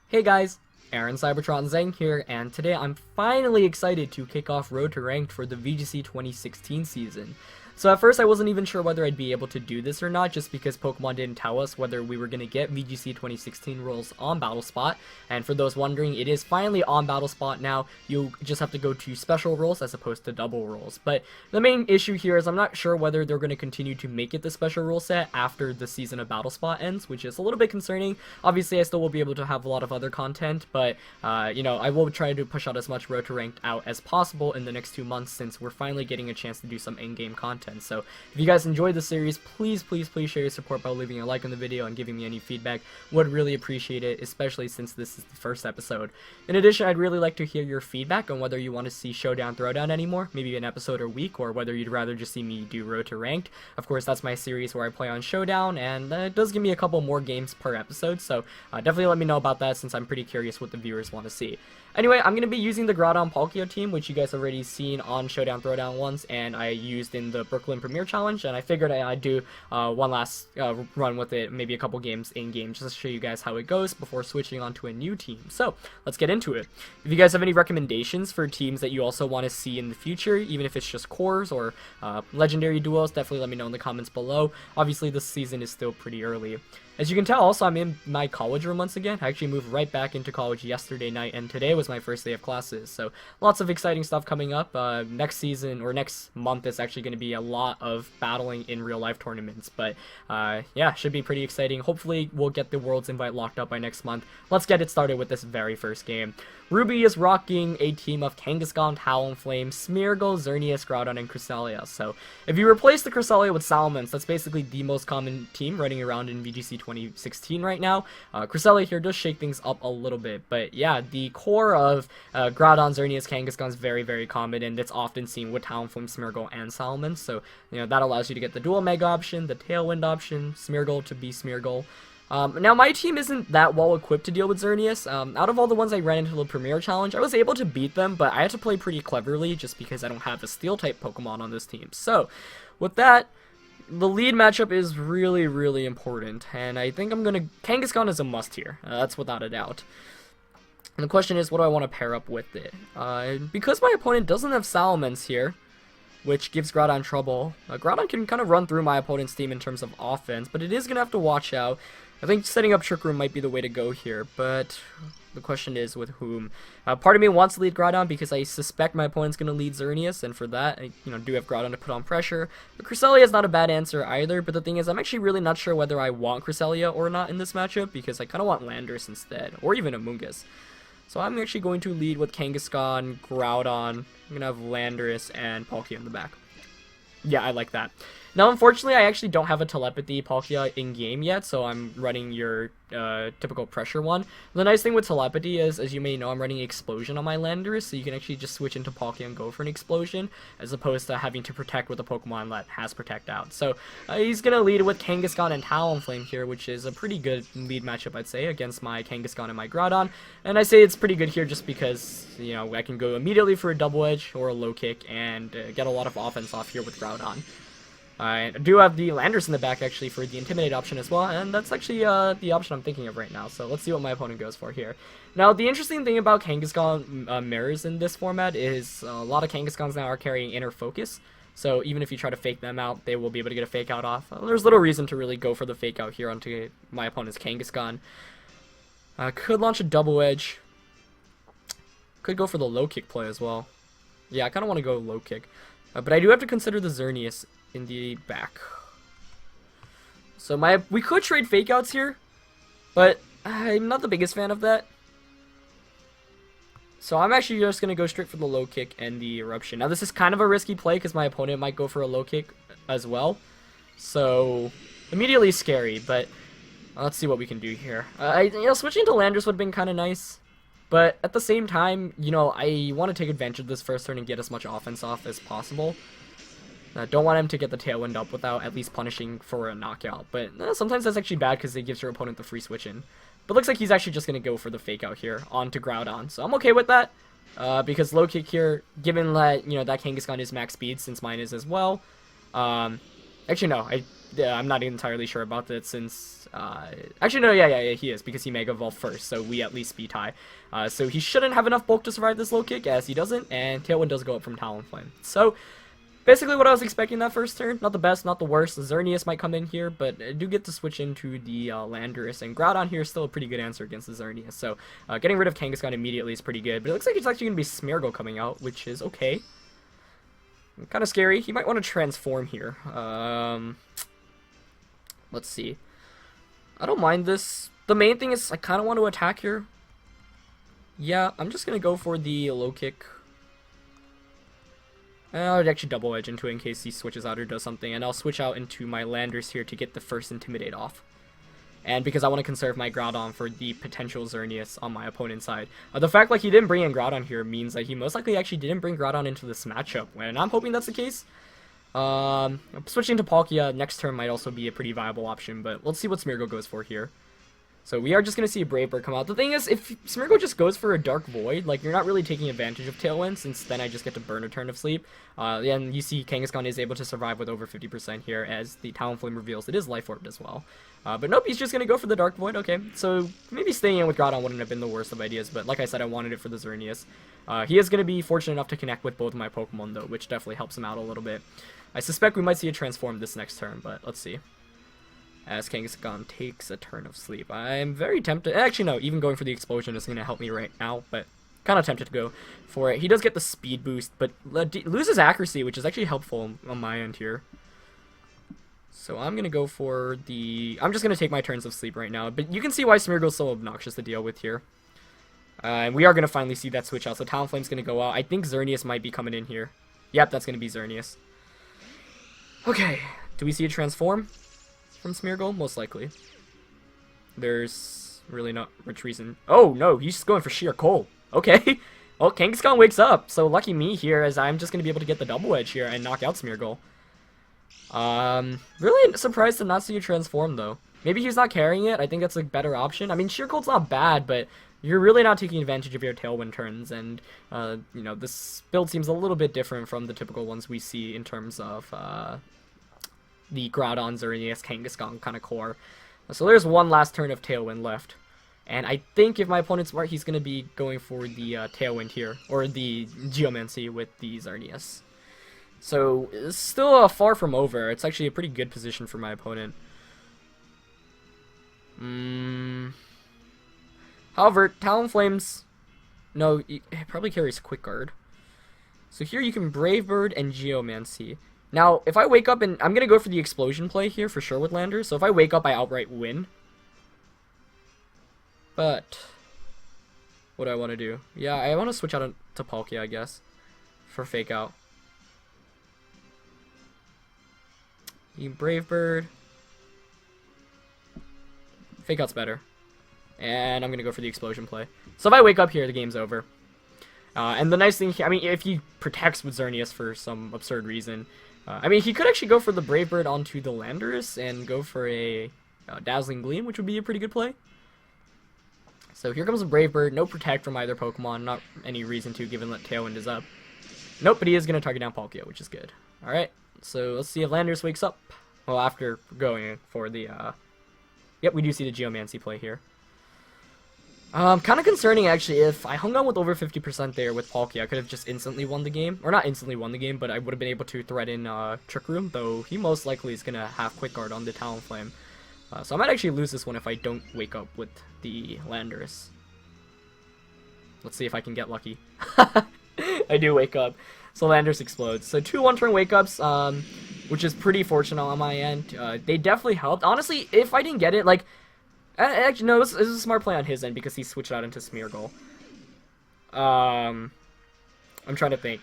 Hey guys, Aaron Cybertron Zeng here, and today I'm finally excited to kick off Road to Ranked for the VGC 2016 season. So at first I wasn't even sure whether I'd be able to do this or not, just because Pokemon didn't tell us whether we were going to get VGC 2016 roles on BattleSpot, and for those wondering, it is finally on BattleSpot now. You just have to go to special roles as opposed to double roles. But the main issue here is I'm not sure whether they're going to continue to make it the special rule set after the season of BattleSpot ends, which is a little bit concerning. Obviously I still will be able to have a lot of other content, but I will try to push out as much Road to Ranked out as possible in the next 2 months, since we're finally getting a chance to do some in-game content. So if you guys enjoyed the series, please show your support by leaving a like on the video and giving me any feedback. Would really appreciate it, especially since this is the first episode. In addition, I'd really like to hear your feedback on whether you want to see Showdown Throwdown anymore, maybe an episode a week, or whether you'd rather just see me do Road to Ranked. Of course, that's my series where I play on Showdown, and it does give me a couple more games per episode, so definitely let me know about that, since I'm pretty curious what the viewers want to see. Anyway, I'm going to be using the Groudon Palkia team, which you guys already seen on Showdown Throwdown once, and I used in the Brooklyn Premier Challenge, and I figured I'd do one last run with it, maybe a couple games in-game, just to show you guys how it goes before switching on to a new team. So, let's get into it. If you guys have any recommendations for teams that you also want to see in the future, even if it's just cores or legendary duos, definitely let me know in the comments below. Obviously, this season is still pretty early. As you can tell, also, I'm in my college room once again. I actually moved right back into college yesterday night, and today was my first day of classes. So, lots of exciting stuff coming up. Next season, or next month, is actually going to be a lot of battling in real-life tournaments. But, yeah, should be pretty exciting. Hopefully, we'll get the World's Invite locked up by next month. Let's get it started with this very first game. Ruby is rocking a team of Kangaskhan, Talonflame, Smeargle, Xerneas, Groudon, and Cresselia. So, if you replace the Cresselia with Salamence, that's basically the most common team running around in VGC 2016 right now. Cresselia here does shake things up a little bit, but yeah, the core of Groudon, Xerneas, Kangaskhan is very common, and it's often seen with Talonflame, Smeargle, and Salamence. So, that allows you to get the dual Mega option, the Tailwind option, Smeargle to be Smeargle. Now, my team isn't that well equipped to deal with Xerneas. Out of all the ones I ran into the Premier Challenge, I was able to beat them, but I had to play pretty cleverly just because I don't have a Steel-type Pokemon on this team. So, with that, the lead matchup is really important, and I think I'm gonna... Kangaskhan is a must here. That's without a doubt. And the question is, what do I want to pair up with it? Because my opponent doesn't have Salamence here, which gives Groudon trouble. Groudon can kind of run through my opponent's team in terms of offense, but it is going to have to watch out. I think setting up Trick Room might be the way to go here, but the question is with whom. Part of me wants to lead Groudon because I suspect my opponent's going to lead Xerneas, and for that, I do have Groudon to put on pressure. But Cresselia is not a bad answer either, but the thing is, I'm actually really not sure whether I want Cresselia or not in this matchup, because I kind of want Landorus instead, or even Amoonguss. So I'm actually going to lead with Kangaskhan, Groudon. I'm going to have Landorus and Palkia in the back. Yeah, I like that. Now, unfortunately, I actually don't have a Telepathy Palkia in-game yet, so I'm running your typical pressure one. The nice thing with Telepathy is, as you may know, I'm running Explosion on my Landorus, so you can actually just switch into Palkia and go for an Explosion, as opposed to having to protect with a Pokemon that has Protect out. So, he's going to lead with Kangaskhan and Talonflame here, which is a pretty good lead matchup, I'd say, against my Kangaskhan and my Groudon. And I say it's pretty good here just because, I can go immediately for a Double Edge or a Low Kick and get a lot of offense off here with Groudon. I do have the Landorus in the back, actually, for the Intimidate option as well, and that's actually the option I'm thinking of right now, so let's see what my opponent goes for here. Now, the interesting thing about Kangaskhan mirrors in this format is a lot of Kangaskhan's now are carrying Inner Focus, so even if you try to fake them out, they will be able to get a Fake Out off. There's little reason to really go for the Fake Out here onto my opponent's Kangaskhan. Could launch a Double Edge. Could go for the Low Kick play as well. Yeah, I kind of want to go Low Kick. But I do have to consider the Xerneas in the back. So we could trade Fake Outs here, but I'm not the biggest fan of that. So I'm actually just going to go straight for the Low Kick and the Eruption. Now this is kind of a risky play because my opponent might go for a Low Kick as well. So immediately scary, but let's see what we can do here. Switching to Landorus would have been kind of nice. But at the same time, I want to take advantage of this first turn and get as much offense off as possible. Don't want him to get the Tailwind up without at least punishing for a knockout. But sometimes that's actually bad because it gives your opponent the free switch in. But looks like he's actually just going to go for the Fake Out here onto Groudon. So I'm okay with that. Because Low Kick here, given that, that Kangaskhan is max speed, since mine is as well. Actually, no. Yeah, I'm not entirely sure about that since, actually, no, yeah, he is, because he Mega Evolved first, so we at least speed high. So he shouldn't have enough bulk to survive this low kick, as he doesn't, and Tailwind does go up from Talonflame. So, basically what I was expecting that first turn. Not the best, not the worst. Xerneas might come in here, but I do get to switch into the Landorus, and Groudon here is still a pretty good answer against the Xerneas. So, getting rid of Kangaskhan immediately is pretty good, but it looks like it's actually going to be Smeargle coming out, which is okay. Kind of scary. He might want to transform here. Let's see. I don't mind this. The main thing is I kind of want to attack here. Yeah, I'm just going to go for the low kick. I'll actually double edge into it in case he switches out or does something. And I'll switch out into my Landers here to get the first Intimidate off. And because I want to conserve my Groudon for the potential Xerneas on my opponent's side. The fact like he didn't bring in Groudon here means that he most likely actually didn't bring Groudon into this matchup. And I'm hoping that's the case. Switching to Palkia next turn might also be a pretty viable option, but let's see what Smeargle goes for here. So we are just going to see a Brave Bird come out. The thing is, if Smeargle just goes for a Dark Void, like, you're not really taking advantage of Tailwind, since then I just get to burn a turn of sleep. And you see Kangaskhan is able to survive with over 50% here, as the Talonflame reveals it is Life Orbed as well. But nope, he's just going to go for the Dark Void. Okay, so maybe staying in with Groudon wouldn't have been the worst of ideas, but like I said, I wanted it for the Xerneas. He is going to be fortunate enough to connect with both of my Pokemon, though, which definitely helps him out a little bit. I suspect we might see a Transform this next turn, but let's see. As Kangaskhan takes a turn of sleep. I'm very tempted. Actually, no, even going for the Explosion is going to help me right now, but kind of tempted to go for it. He does get the speed boost, but loses accuracy, which is actually helpful on my end here. So I'm going to go for the... I'm just going to take my turns of sleep right now, but you can see why Smeargle is so obnoxious to deal with here. And we are going to finally see that switch out, so Talonflame's going to go out. I think Xerneas might be coming in here. Yep, that's going to be Xerneas. Okay, do we see a Transform from Smeargle? Most likely. There's really not much reason. Oh, no, he's just going for sheer cold. Okay. Well, Kangaskhan wakes up, so lucky me here, as I'm just going to be able to get the double edge here and knock out Smeargle. Really surprised to not see a Transform, though. Maybe he's not carrying it. I think that's a better option. I mean, sheer cold's not bad, but you're really not taking advantage of your Tailwind turns, and, you know, this build seems a little bit different from the typical ones we see in terms of, the Groudon, Xerneas, Kangaskhan kind of core. So there's one last turn of Tailwind left. And I think if my opponent's smart, he's going to be going for the Tailwind here, or the Geomancy with the Xerneas. So it's still far from over. It's actually a pretty good position for my opponent. However, Talonflame's... No, it probably carries Quick Guard. So here you can Brave Bird and Geomancy. Now, if I wake up and... I'm going to go for the Explosion play here for sure with Landers. So if I wake up, I outright win. But what do I want to do? Yeah, I want to switch out to Palkia, I guess, for Fake Out. You Brave Bird. Fake Out's better. And I'm going to go for the Explosion play. So if I wake up here, the game's over. And the nice thing here, I mean, if he protects with Xerneas for some absurd reason, I mean, he could actually go for the Brave Bird onto the Landorus and go for a Dazzling Gleam, which would be a pretty good play. So here comes a Brave Bird, no Protect from either Pokemon, not any reason to, given that Tailwind is up. Nope, but he is going to target down Palkia, which is good. Alright, so let's see if Landorus wakes up. Well, after going for the, Yep, we do see the Geomancy play here. Kind of concerning, actually. If I hung on with over 50% there with Palkia, I could have just instantly won the game. Or not instantly won the game, but I would have been able to threaten Trick Room, though he most likely is going to have Quick Guard on the Talonflame. So I might actually lose this one if I don't wake up with the Landorus. Let's see if I can get lucky. I do wake up. So Landorus explodes. So 2 one-turn wake-ups, which is pretty fortunate on my end. They definitely helped. Honestly, if I didn't get it, like... Actually, no, this is a smart play on his end because he switched out into Smeargle. I'm trying to think.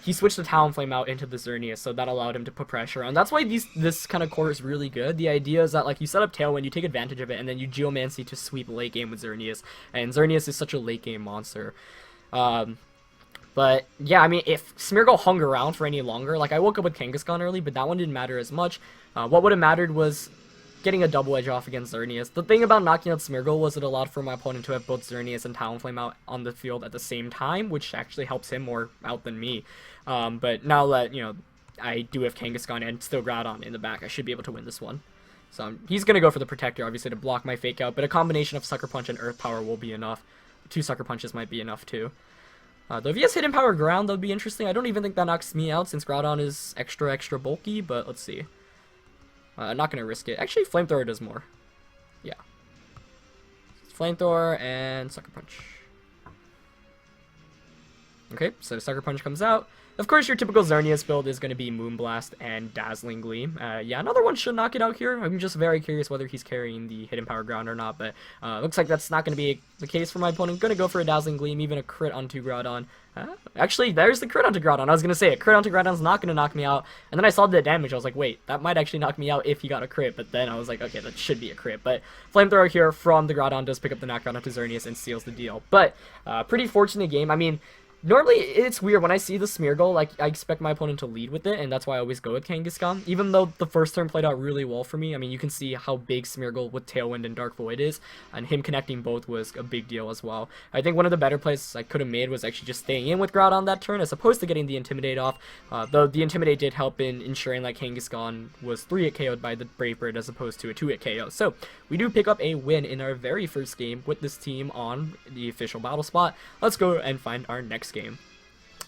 He switched the Talonflame out into the Xerneas, so that allowed him to put pressure on. That's why this kind of core is really good. The idea is that, like, you set up Tailwind, you take advantage of it, and then you Geomancy to sweep late game with Xerneas. And Xerneas is such a late game monster. But, yeah, I mean, if Smeargle hung around for any longer, like, I woke up with Kangaskhan early, but that one didn't matter as much. What would have mattered was getting a double edge off against Xerneas. The thing about knocking out Smeargle was it allowed for my opponent to have both Xerneas and Talonflame out on the field at the same time, which actually helps him more out than me. But now that, you know, I do have Kangaskhan and still Groudon in the back. I should be able to win this one. So he's going to go for the Protector, obviously, to block my Fake Out, but a combination of Sucker Punch and Earth Power will be enough. 2 Sucker Punches might be enough, too. Though if he has Hidden Power Ground, that would be interesting. I don't even think that knocks me out, since Groudon is extra bulky, but let's see. I'm not going to risk it. Actually, Flamethrower does more. Yeah. Flamethrower and Sucker Punch. Okay, so Sucker Punch comes out. Of course, your typical Xerneas build is going to be Moonblast and Dazzling Gleam. Yeah, another one should knock it out here. I'm just very curious whether he's carrying the Hidden Power Ground or not, but looks like that's not going to be the case for my opponent. Going to go for a Dazzling Gleam, even a crit onto Groudon. Actually, there's the crit onto Groudon. I was going to say, a crit onto Groudon's not going to knock me out, and then I saw the damage. I was like, wait, that might actually knock me out if he got a crit, but then I was like, okay, that should be a crit. But Flamethrower here from the Groudon does pick up the knockdown onto Xerneas and seals the deal. But pretty fortunate game. I mean, normally, it's weird. When I see the Smeargle, like, I expect my opponent to lead with it, and that's why I always go with Kangaskhan. Even though the first turn played out really well for me. I mean, you can see how big Smeargle with Tailwind and Dark Void is, and him connecting both was a big deal as well. I think one of the better plays I could have made was actually just staying in with Groudon that turn, as opposed to getting the Intimidate off. Though the Intimidate did help in ensuring that Kangaskhan was 3-hit KO'd by the Brave Bird as opposed to a 2-hit KO. So, we do pick up a win in our very first game with this team on the official battle spot. Let's go and find our next game.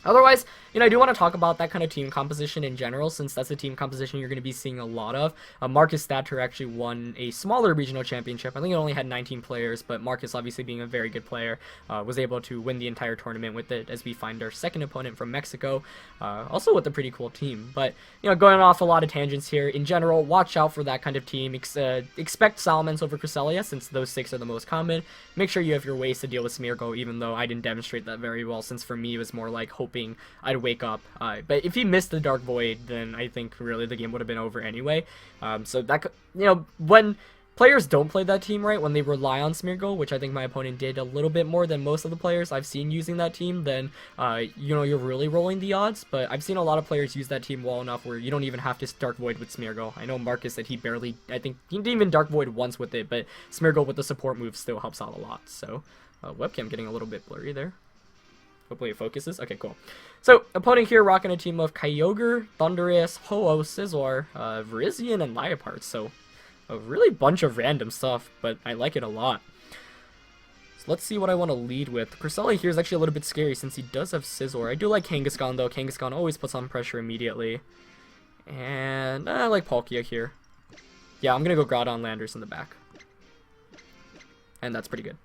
Otherwise, you know, I do want to talk about that kind of team composition in general, since that's a team composition you're going to be seeing a lot of. Marcus Stature actually won a smaller regional championship. I think it only had 19 players, but Marcus, obviously being a very good player, was able to win the entire tournament with it, as we find our second opponent from Mexico, also with a pretty cool team. But, you know, going off a lot of tangents here, in general, watch out for that kind of team. Expect Salamence over Cresselia, since those 6 are the most common. Make sure you have your ways to deal with Smeargle, even though I didn't demonstrate that very well, since for me it was more like hoping I'd wake up. But if he missed the Dark Void, then I think really the game would have been over anyway. So that, you know, when players don't play that team right, when they rely on Smeargle, which I think my opponent did a little bit more than most of the players I've seen using that team, then, you know, you're really rolling the odds. But I've seen a lot of players use that team well enough where you don't even have to Dark Void with Smeargle. I know Marcus said he barely, I think, he didn't even Dark Void once with it, but Smeargle with the support move still helps out a lot. So, webcam getting a little bit blurry there. Hopefully it focuses. Okay, cool. So, opponent here rocking a team of Kyogre, Thundurus, Ho-Oh, Scizor, Virizion, and Liepard. So, a really bunch of random stuff, but I like it a lot. So let's see what I want to lead with. Cresselia here is actually a little bit scary since he does have Scizor. I do like Kangaskhan though. Kangaskhan always puts on pressure immediately. And I like Palkia here. Yeah, I'm going to go Groudon Landers in the back. And that's pretty good.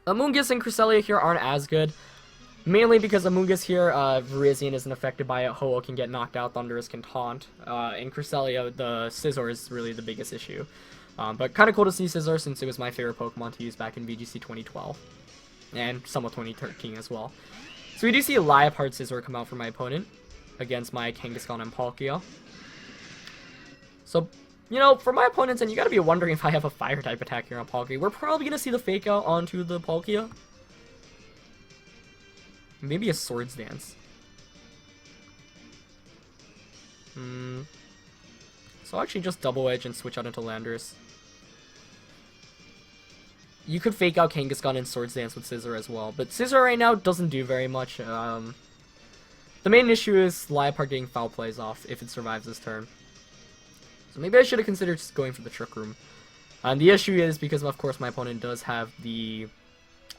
Amoonguss and Cresselia here aren't as good. Mainly because Amoonguss here, Virizion isn't affected by it, Ho-Oh can get knocked out, Thundurus can taunt, and Cresselia, the Scizor is really the biggest issue. But kind of cool to see Scizor since it was my favorite Pokemon to use back in VGC 2012, and some of 2013 as well. So we do see a Liepard Scizor come out for my opponent, against my Kangaskhan and Palkia. So, you know, for my opponents, and you gotta be wondering if I have a Fire-type attack here on Palkia, we're probably gonna see the Fake Out onto the Palkia. Maybe a Swords Dance. So I'll actually just Double Edge and switch out into Landorus. You could Fake Out Kangaskhan and Swords Dance with Scizor as well, but Scizor right now doesn't do very much. The main issue is Liepard getting Foul Plays off if it survives this turn. So maybe I should have considered just going for the Trick Room. The issue is because, of course, my opponent does have the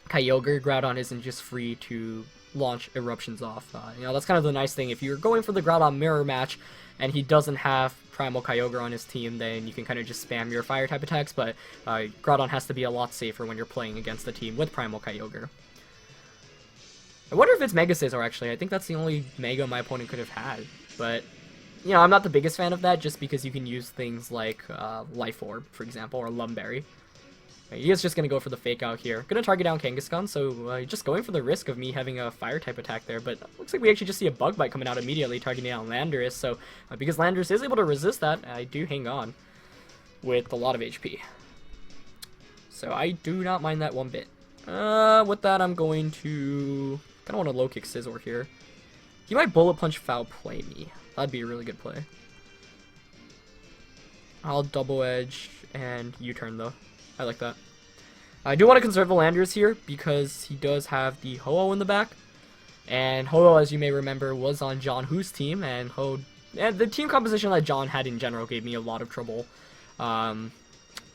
Kyogre. Groudon isn't just free to launch Eruptions off. You know, that's kind of the nice thing. If you're going for the Groudon mirror match and he doesn't have Primal Kyogre on his team, then you can kind of just spam your Fire-type attacks, but Groudon has to be a lot safer when you're playing against a team with Primal Kyogre. I wonder if it's Mega Scizor, actually. I think that's the only Mega my opponent could have had, but, you know, I'm not the biggest fan of that just because you can use things like Life Orb, for example, or Lumberry. He is just going to go for the Fake Out here. Going to target down Kangaskhan, so just going for the risk of me having a Fire-type attack there. But looks like we actually just see a Bug Bite coming out immediately, targeting down Landorus. So because Landorus is able to resist that, I do hang on with a lot of HP. So I do not mind that one bit. With that, I'm going to kind of want to low kick Scizor here. He might Bullet Punch Foul Play me. That'd be a really good play. I'll Double Edge and U-turn though. I like that. I do want to conserve the Landorus here because he does have the Ho-Oh in the back. And Ho-Oh, as you may remember, was on John Hu's team, and Ho, And the team composition that John had in general gave me a lot of trouble.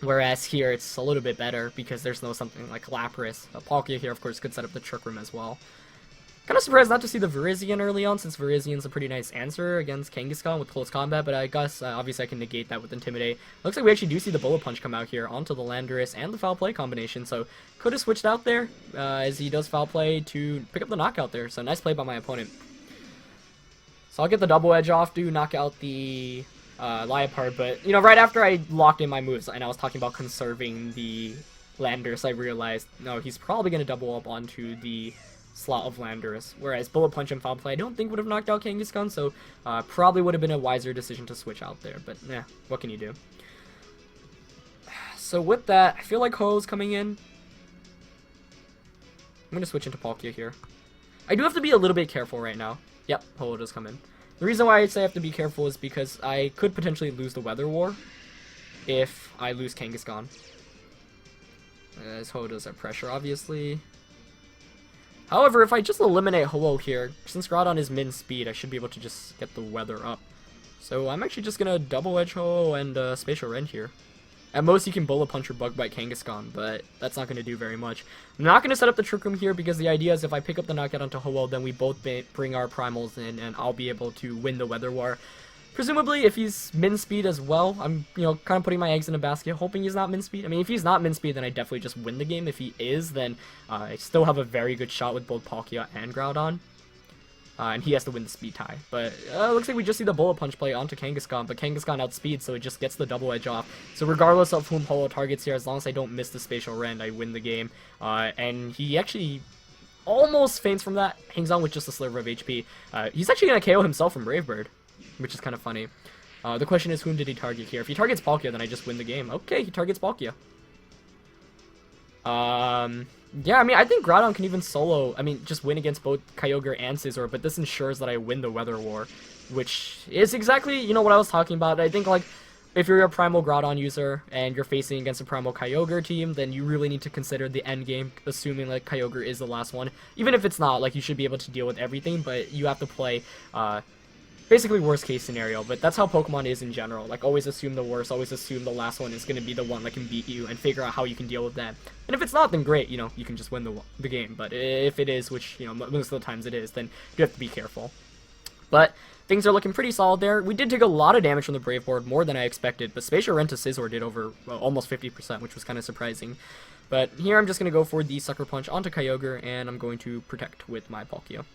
Whereas here it's a little bit better because there's no something like Lapras. Palkia here, of course, could set up the Trick Room as well. Kind of surprised not to see the Virizion early on, since Virizian's a pretty nice answer against Kangaskhan with close combat, but I guess obviously I can negate that with Intimidate. Looks like we actually do see the Bullet Punch come out here onto the Landorus and the Foul Play combination, so could have switched out there as he does Foul Play to pick up the knockout there, so nice play by my opponent. So I'll get the Double Edge off to knock out the Liepard, but, you know, right after I locked in my moves and I was talking about conserving the Landorus, I realized, no, he's probably going to double up onto the slot of Landorus, whereas Bullet Punch and Foul Play I don't think would have knocked out Kangaskhan, so probably would have been a wiser decision to switch out there, but yeah, what can you do? So with that, I feel like Ho-Oh's coming in. I'm going to switch into Palkia here. I do have to be a little bit careful right now. Yep, Ho-Oh does come in. The reason why I say I have to be careful is because I could potentially lose the Weather War if I lose Kangaskhan. As Ho-Oh does have pressure, obviously. However, if I just eliminate Ho-Oh here, since Groudon is min speed, I should be able to just get the weather up. So I'm actually just going to double edge Ho-Oh and Spatial Rend here. At most, you can Bullet Punch or Bug Bite Kangaskhan, but that's not going to do very much. I'm not going to set up the Trick Room here because the idea is if I pick up the knockout onto Ho-Oh, then we both bring our Primals in and I'll be able to win the Weather War. Presumably, if he's min speed as well, I'm, you know, kind of putting my eggs in a basket, hoping he's not min speed. I mean, if he's not min speed, then I definitely just win the game. If he is, then I still have a very good shot with both Palkia and Groudon. And he has to win the speed tie. But looks like we just see the Bullet Punch play onto Kangaskhan, but Kangaskhan outspeeds, so it just gets the double edge off. So regardless of whom Ho-Oh targets here, as long as I don't miss the Spatial Rend, I win the game. And he actually almost faints from that, hangs on with just a sliver of HP. He's actually going to KO himself from Brave Bird, which is kind of funny. The question is, whom did he target here? If he targets Palkia, then I just win the game. Okay, he targets Palkia. Yeah, I mean, I think Groudon can even solo, I mean, just win against both Kyogre and Scizor, but this ensures that I win the Weather War, which is exactly, you know, what I was talking about. I think, like, if you're a Primal Groudon user and you're facing against a Primal Kyogre team, then you really need to consider the end game, assuming, like, Kyogre is the last one. Even if it's not, like, you should be able to deal with everything, but you have to play, basically worst case scenario, but that's how Pokemon is in general. Like, always assume the worst, always assume the last one is going to be the one that can beat you and figure out how you can deal with that. And if it's not, then great, you know, you can just win the game. But if it is, which, you know, most of the times it is, then you have to be careful. But things are looking pretty solid there. We did take a lot of damage from the Brave Board, more than I expected, but Spatial Rend to Scizor did over almost 50%, which was kind of surprising. But here I'm just going to go for the Sucker Punch onto Kyogre, and I'm going to protect with my Palkia.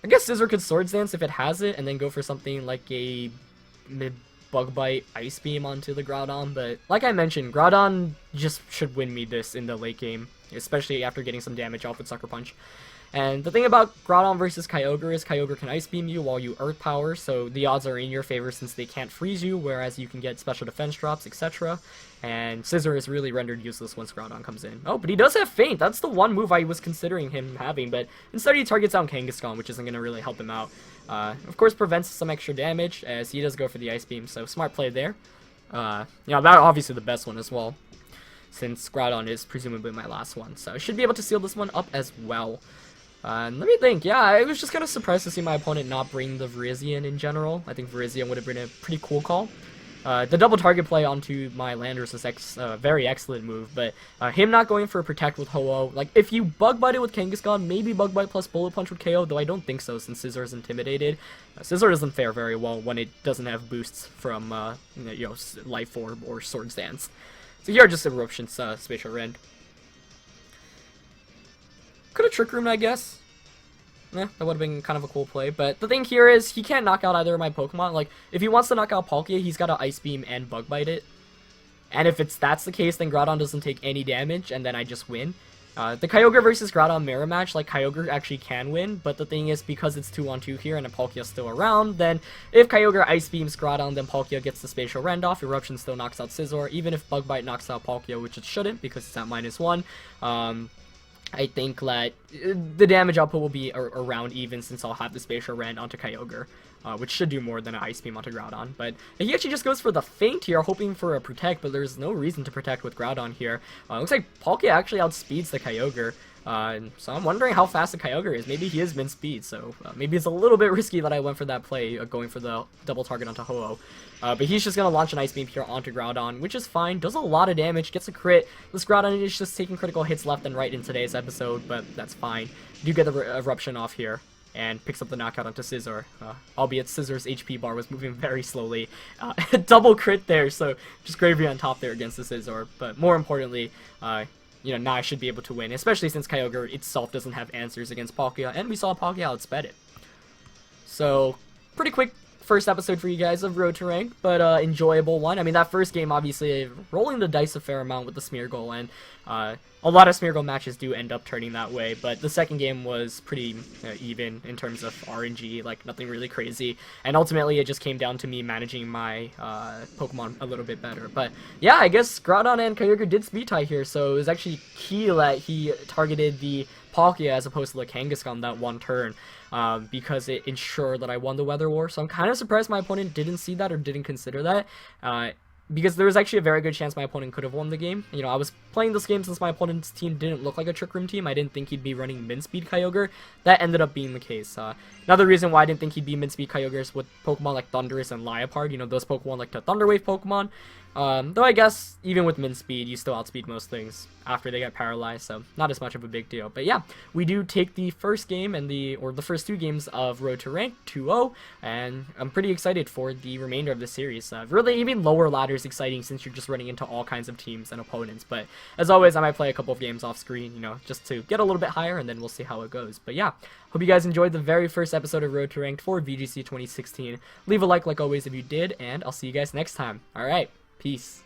I guess Scizor could Swords Dance if it has it, and then go for something like a Bug Bite Ice Beam onto the Groudon, but like I mentioned, Groudon just should win me this in the late game, especially after getting some damage off with Sucker Punch. And the thing about Groudon versus Kyogre is Kyogre can Ice Beam you while you Earth Power, so the odds are in your favor since they can't freeze you, whereas you can get special defense drops, etc. And Scizor is really rendered useless once Groudon comes in. Oh, but he does have Feint. That's the one move I was considering him having, but instead he targets down Kangaskhan, which isn't going to really help him out. Of course, prevents some extra damage, as he does go for the Ice Beam, so smart play there. You know, that obviously the best one as well, since Groudon is presumably my last one, so I should be able to seal this one up as well. Let me think, yeah, I was just kind of surprised to see my opponent not bring the Virizion in general. I think Virizion would have been a pretty cool call. The double target play onto my Landorus is a very excellent move, but him not going for a Protect with Ho-Oh, like, if you Bug Bite it with Kangaskhan, maybe Bug Bite plus Bullet Punch would KO, though I don't think so since Scizor is intimidated. Scizor doesn't fare very well when it doesn't have boosts from, you know, Life Orb or Swords Dance. So here are just Eruption's Spatial Rend. Could have Trick Room, I guess. That would have been kind of a cool play. But the thing here is, he can't knock out either of my Pokemon. Like, if he wants to knock out Palkia, he's got to Ice Beam and Bug Bite it. And if that's the case, then Groudon doesn't take any damage, and then I just win. The Kyogre versus Groudon mirror match, like, Kyogre actually can win, but the thing is, because it's 2-on-2 here and Palkia's still around, then if Kyogre Ice Beams Groudon, then Palkia gets the Spatial Rend off, Eruption still knocks out Scizor, even if Bug Bite knocks out Palkia, which it shouldn't, because it's at -1. I think that the damage output will be around even since I'll have the Spatial Rend onto Kyogre, which should do more than an Ice Beam onto Groudon. But he actually just goes for the Feint here, hoping for a Protect, but there's no reason to Protect with Groudon here. Looks like Palkia actually outspeeds the Kyogre. So I'm wondering how fast the Kyogre is. Maybe he is min speed, so maybe it's a little bit risky that I went for that play, going for the double target onto Ho-Oh. But he's just going to launch an Ice Beam here onto Groudon, which is fine. Does a lot of damage, gets a crit. This Groudon is just taking critical hits left and right in today's episode, but that's fine. Do get the Eruption off here, and picks up the knockout onto Scizor, albeit Scissor's HP bar was moving very slowly. Double crit there, so just gravy on top there against the Scizor, but more importantly, you know, now I should be able to win, especially since Kyogre itself doesn't have answers against Palkia, and we saw Palkia outsped it. So, pretty quick first episode for you guys of Road to Rank, but enjoyable one. I mean, that first game, obviously, rolling the dice a fair amount with the Smeargle, and a lot of Smeargle matches do end up turning that way, but the second game was pretty even in terms of RNG, like nothing really crazy, and ultimately it just came down to me managing my Pokemon a little bit better. But yeah, I guess Groudon and Kyogre did speed tie here, so it was actually key that he targeted the Palkia as opposed to the Kangaskhan that one turn, because it ensured that I won the Weather War. So I'm kind of surprised my opponent didn't see that or didn't consider that, because there was actually a very good chance my opponent could have won the game. You know, I was playing this game since my opponent's team didn't look like a Trick Room team. I didn't think he'd be running min-speed Kyogre. That ended up being the case. Another reason why I didn't think he'd be min-speed Kyogre is with Pokemon like Thundurus and Liepard. You know, those Pokemon like to Thunder Wave Pokemon. Though I guess even with min speed, you still outspeed most things after they get paralyzed, so not as much of a big deal. But yeah, we do take the first game and the first two games of Road to Rank 2-0, and I'm pretty excited for the remainder of the series. Really, even lower ladder is exciting since you're just running into all kinds of teams and opponents. But as always, I might play a couple of games off screen, you know, just to get a little bit higher, and then we'll see how it goes. But yeah, hope you guys enjoyed the very first episode of Road to Rank for VGC 2016. Leave a like always if you did, and I'll see you guys next time. All right, peace.